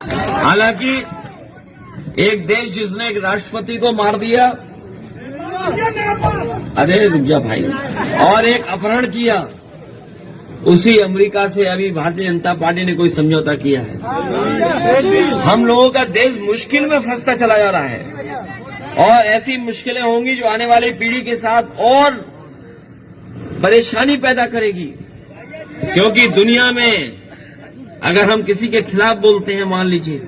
हालांकि एक देश जिसने एक राष्ट्रपति को मार दिया, अरे रुक जा भाई, और एक अपहरण किया, उसी अमेरिका से अभी भारतीय जनता पार्टी ने कोई समझौता किया है। हम लोगों का देश मुश्किल में फंसता चला जा रहा है और ऐसी मुश्किलें होंगी जो आने वाली पीढ़ी के साथ और परेशानी पैदा करेगी। क्योंकि दुनिया में अगर हम किसी के खिलाफ बोलते हैं, मान लीजिए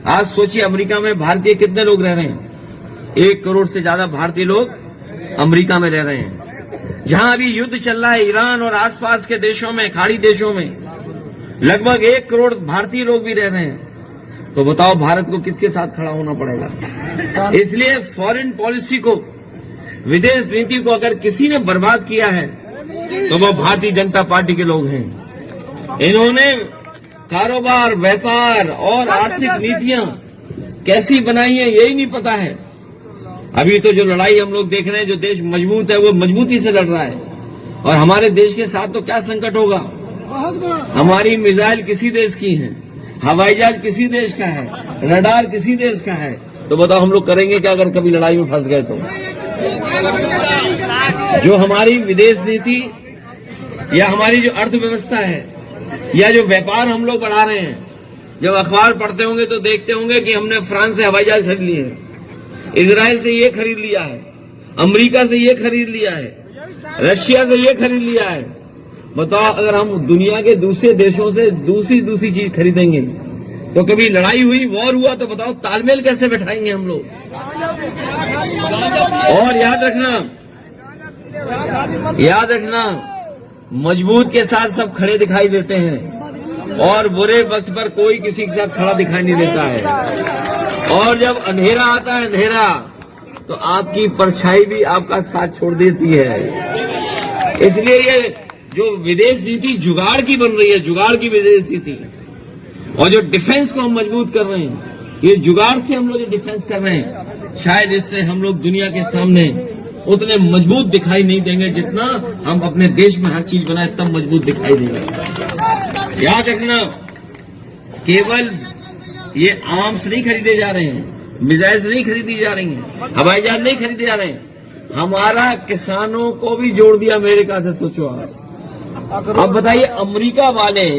आज सोचिए अमेरिका में भारतीय कितने लोग रह रहे हैं, 1 करोड़ से ज्यादा भारतीय लोग अमेरिका में रह रहे हैं। जहां अभी युद्ध चल रहा है ईरान और आसपास के देशों में, खाड़ी देशों में लगभग 1 करोड़ भारतीय लोग भी रह रहे हैं। तो बताओ भारत को किसके साथ खड़ा होना पड़ेगा। इसलिए फॉरेन पॉलिसी को, विदेश नीति को अगर किसी ने बर्बाद किया है तो वो भारतीय जनता पार्टी के लोग हैं। इन्होंने कारोबार, व्यापार और आर्थिक नीतियां कैसी बनाई है यही नहीं पता है। अभी तो जो लड़ाई हम लोग देख रहे हैं, जो देश मजबूत है वो मजबूती से लड़ रहा है, और हमारे देश के साथ तो क्या संकट होगा। हमारी मिसाइल किसी देश की है, हवाई जहाज किसी देश का है, रडार किसी देश का है। तो बताओ हम लोग करेंगे क्या अगर कभी लड़ाई में फंस गए तो। जो हमारी विदेश नीति या हमारी जो अर्थव्यवस्था है या जो व्यापार हम लोग बढ़ा रहे हैं, जब अखबार पढ़ते होंगे तो देखते होंगे कि हमने फ्रांस से हवाई जहाज खरीद लिए है, इजराइल से ये खरीद लिया है, अमेरिका से ये खरीद लिया है, रशिया से ये खरीद लिया है। बताओ अगर हम दुनिया के दूसरे देशों से दूसरी चीज खरीदेंगे तो कभी लड़ाई हुई, वॉर हुआ तो बताओ तालमेल कैसे बैठाएंगे हम लोग। और याद रखना मजबूत के साथ सब खड़े दिखाई देते हैं और बुरे वक्त पर कोई किसी के साथ खड़ा दिखाई नहीं देता है। और जब अंधेरा आता है, अंधेरा, तो आपकी परछाई भी आपका साथ छोड़ देती है। इसलिए ये जो विदेश नीति जुगाड़ की बन रही है, जुगाड़ की विदेश नीति, और जो डिफेंस को हम मजबूत कर रहे हैं, ये जुगाड़ से हम लोग जो डिफेंस कर रहे हैं, शायद इससे हम लोग दुनिया के सामने उतने मजबूत दिखाई नहीं देंगे जितना हम अपने देश में हर चीज बनाए तब मजबूत दिखाई देंगे। याद रखना, केवल ये आर्म्स नहीं खरीदे जा रहे हैं, मिसाइल्स नहीं खरीदी जा रही हैं, हवाई जहाज नहीं खरीदे जा रहे हैं, हमारा किसानों को भी जोड़ दिया अमेरिका से। सोचो आप, अब बताइए अमेरिका वाले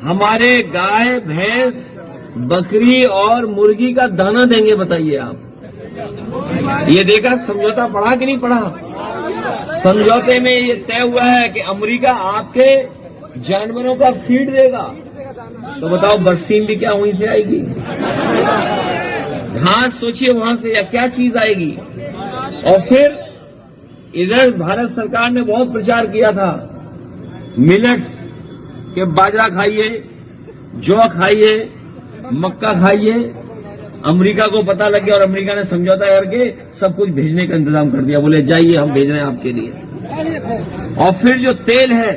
हमारे गाय, भैंस, बकरी और मुर्गी का दाना देंगे। बताइए आप, ये देखा समझौता पढ़ा कि नहीं पढ़ा। समझौते में ये तय हुआ है कि अमेरिका आपके जानवरों का फीड देगा। तो बताओ बरसीन भी क्या वहीं से आएगी, घास सोचिए वहां से, या क्या चीज आएगी। और फिर इधर भारत सरकार ने बहुत प्रचार किया था मिलेट्स के, बाजरा खाइए, जौ खाइए, मक्का खाइए। अमेरिका को पता लग गया और अमेरिका ने समझौता करके सब कुछ भेजने का इंतजाम कर दिया। बोले जाइए हम भेज रहे हैं आपके लिए। और फिर जो तेल है,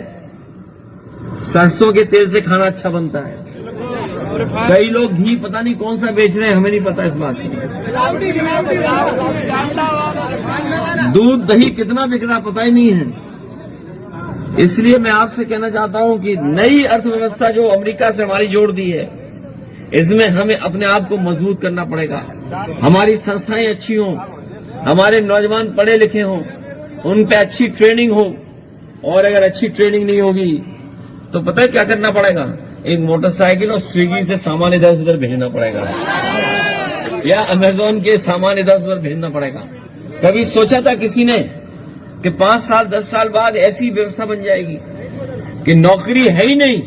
सरसों के तेल से खाना अच्छा बनता है। कई लोग घी पता नहीं कौन सा बेच रहे हैं, हमें नहीं पता इस बात की। दूध दही कितना बिक रहा पता ही नहीं है। इसलिए मैं आपसे कहना चाहता हूं कि नई अर्थव्यवस्था जो अमेरिका से हमारी जोड़ दी है, इसमें हमें अपने आप को मजबूत करना पड़ेगा। हमारी संस्थाएं अच्छी हों, हमारे नौजवान पढ़े लिखे हों, उन पे अच्छी ट्रेनिंग हो। और अगर अच्छी ट्रेनिंग नहीं होगी तो पता है क्या करना पड़ेगा, एक मोटरसाइकिल और स्विगी से सामान इधर उधर भेजना पड़ेगा, या अमेजोन के सामान इधर उधर भेजना पड़ेगा। कभी सोचा था किसी ने कि 5 साल 10 साल बाद ऐसी व्यवस्था बन जाएगी कि नौकरी है ही नहीं,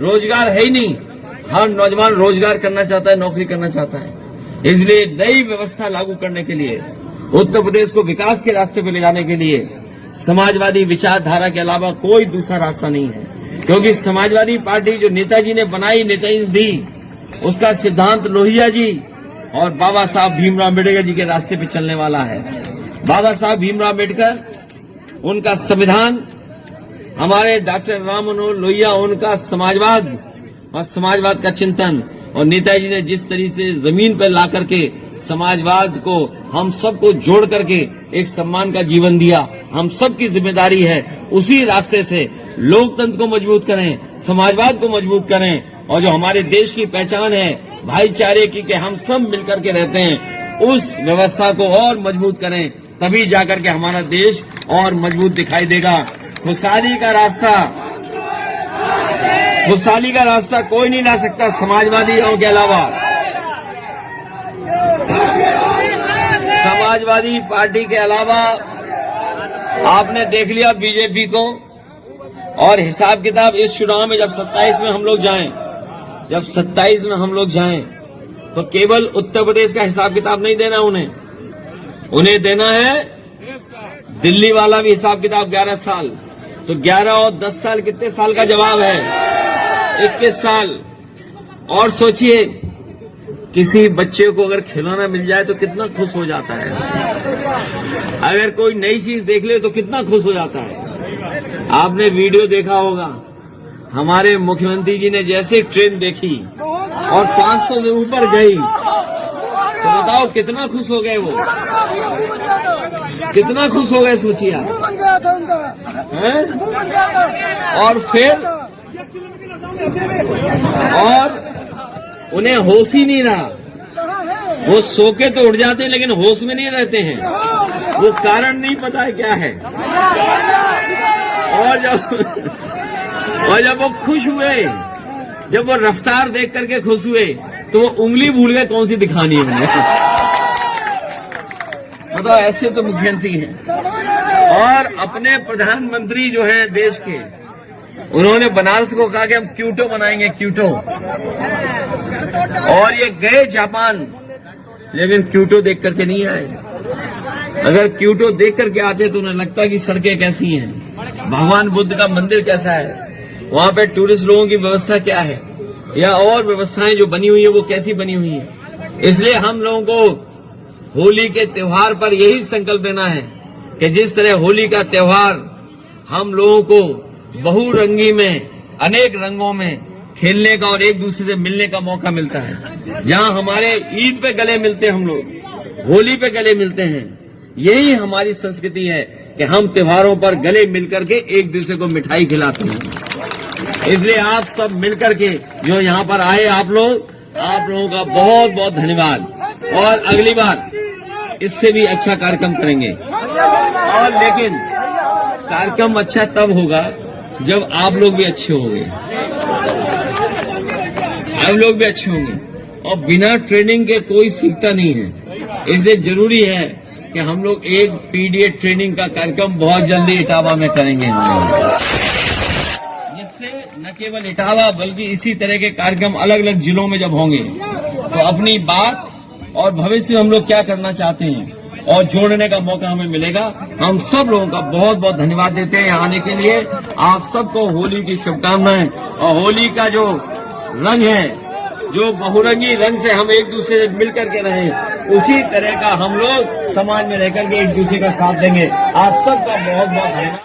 रोजगार है ही नहीं। हर नौजवान रोजगार करना चाहता है, नौकरी करना चाहता है। इसलिए नई व्यवस्था लागू करने के लिए, उत्तर प्रदेश को विकास के रास्ते पर ले जाने के लिए समाजवादी विचारधारा के अलावा कोई दूसरा रास्ता नहीं है। क्योंकि समाजवादी पार्टी जो नेताजी ने बनाई, नेताजी ने दी, उसका सिद्धांत लोहिया जी और बाबा साहब भीमराव अम्बेडकर जी के रास्ते पे चलने वाला है। बाबा साहब भीमराव अम्बेडकर, उनका संविधान, हमारे डॉक्टर राम मनोहर लोहिया, उनका समाजवाद और समाजवाद का चिंतन, और नेताजी ने जिस तरीके से जमीन पर ला करके समाजवाद को हम सबको जोड़ करके एक सम्मान का जीवन दिया, हम सबकी जिम्मेदारी है उसी रास्ते से लोकतंत्र को मजबूत करें, समाजवाद को मजबूत करें और जो हमारे देश की पहचान है भाईचारे की, कि हम सब मिलकर के रहते हैं, उस व्यवस्था को और मजबूत करें, तभी जाकर के हमारा देश और मजबूत दिखाई देगा। खुशहाली का रास्ता कोई नहीं ला सकता समाजवादियों के अलावा। समाजवादी पार्टी के अलावा आपने देख लिया बीजेपी को, और हिसाब किताब इस चुनाव में जब 27 में हम लोग जाएं तो केवल उत्तर प्रदेश का हिसाब किताब नहीं देना उन्हें देना है दिल्ली वाला भी हिसाब किताब। 11 साल तो 11 और 10 साल कितने साल का जवाब है? 21 साल। और सोचिए, किसी बच्चे को अगर खिलौना मिल जाए तो कितना खुश हो जाता है, अगर कोई नई चीज देख ले तो कितना खुश हो जाता है। आपने वीडियो देखा होगा, हमारे मुख्यमंत्री जी ने जैसे ट्रेन देखी और 500 से ऊपर गई तो बताओ कितना खुश हो गए वो, कितना खुश हो गए, सोचिए आप। और उन्हें होश ही नहीं रहा, वो सो के तो उठ जाते हैं लेकिन होश में नहीं रहते हैं, वो कारण नहीं पता है क्या है। और जब वो खुश हुए, जब वो रफ्तार देख करके खुश हुए, तो वो उंगली भूल गए कौन सी दिखानी है उन्हें। बताओ, ऐसे तो मुख्यमंत्री हैं। और अपने प्रधानमंत्री जो है देश के, उन्होंने बनारस को कहा कि हम क्यूटो बनाएंगे, क्यूटो, और ये गए जापान, लेकिन क्यूटो देख करके नहीं आए। अगर क्यूटो देख करके आते तो उन्हें लगता कि सड़कें कैसी हैं, भगवान बुद्ध का मंदिर कैसा है, वहां पे टूरिस्ट लोगों की व्यवस्था क्या है, या और व्यवस्थाएं जो बनी हुई है वो कैसी बनी हुई है। इसलिए हम लोगों को होली के त्योहार पर यही संकल्प लेना है कि जिस तरह होली का त्योहार हम लोगों को बहुरंगी में, अनेक रंगों में खेलने का और एक दूसरे से मिलने का मौका मिलता है, जहां हमारे ईद पे गले मिलते हैं, हम लोग होली पे गले मिलते हैं, यही हमारी संस्कृति है कि हम त्योहारों पर गले मिलकर के एक दूसरे को मिठाई खिलाते हैं। इसलिए आप सब मिलकर के जो यहाँ पर आए, आप लोगों का बहुत बहुत धन्यवाद, और अगली बार इससे भी अच्छा कार्यक्रम करेंगे। और लेकिन कार्यक्रम अच्छा तब होगा जब आप लोग भी अच्छे होंगे, और बिना ट्रेनिंग के कोई सीखता नहीं है। इसलिए जरूरी है कि हम लोग एक पीडीए ट्रेनिंग का कार्यक्रम बहुत जल्दी इटावा में करेंगे, जिससे न केवल इटावा बल्कि इसी तरह के कार्यक्रम अलग अलग जिलों में जब होंगे तो अपनी बात और भविष्य में हम लोग क्या करना चाहते हैं और जोड़ने का मौका हमें मिलेगा। हम सब लोगों का बहुत बहुत धन्यवाद देते हैं यहाँ आने के लिए। आप सबको होली की शुभकामनाएं, और होली का जो रंग है, जो बहुरंगी रंग से हम एक दूसरे से मिल करके रहें, उसी तरह का हम लोग समाज में रहकर के एक दूसरे का साथ देंगे। आप सबका बहुत बहुत धन्यवाद।